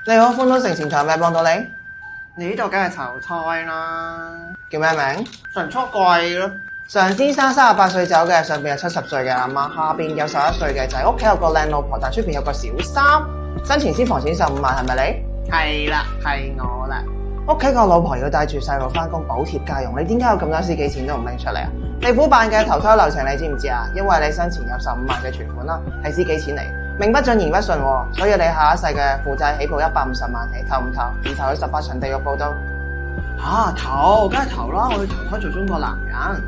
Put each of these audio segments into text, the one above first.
你好，歡都城前台有咩幫到你？你呢度梗係投胎啦，叫咩名？純出櫃咯。上先生38歲走嘅，上邊有70歲嘅阿媽，下邊有11歲嘅仔，屋企有個靚老婆，但出邊有個小三。生前先房錢15萬，係咪你？係啦，係我啦。屋企個老婆要帶住細路翻工補貼家用，你點解有咁多私己錢都唔拎出嚟啊？政府辦嘅投胎流程你知唔知啊？因為你生前有15萬嘅存款啦，係私己錢嚟，名不盡言不順喎，所以你下一世嘅負債起步150萬起，投唔投？唔投去18層地獄報到。投，梗係投啦！我要投胎做中國男人。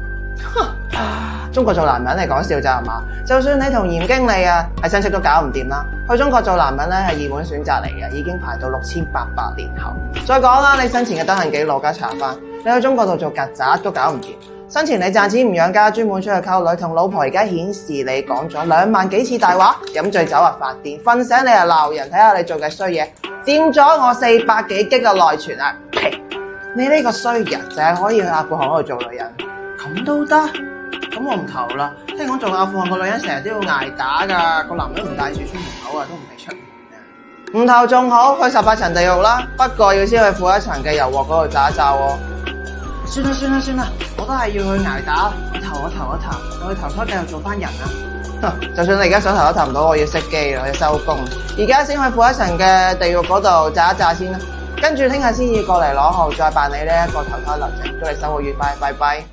中國做男人你講笑咋係嘛？就算你同嚴經理啊係親戚都搞唔掂啦，去中國做男人咧係熱門選擇嚟嘅，已經排到6800年後。再講啦，你生前嘅德行記錄加查翻，你去中國度做曱甴都搞唔掂。生前你賺錢唔養家，專門出去溝女，同老婆而家顯示你講咗2萬幾次大話，飲醉酒啊發癲，瞓醒你啊鬧人，睇下你做嘅衰嘢，佔咗我400幾 G 嘅內存啊！你呢個衰人就係可以去阿富汗嗰度做女人。咁都得？咁我唔投啦。聽講做阿富汗個女人成日都要捱打㗎，個男人唔帶住出門口啊，都唔俾出門嘅。唔投仲好，去18層地獄啦。不過要先去負一層嘅油鑊嗰度炸一炸喎。算啦，我都係要去捱打。我去投胎繼續做翻人啊！就算你而家想投都投唔到，我要熄機啦，我要收工。而家先去負一層嘅地獄嗰度炸一炸先啦，跟住聽日先至過嚟攞號，再辦理呢一個投胎流程。祝你生活愉快，拜拜。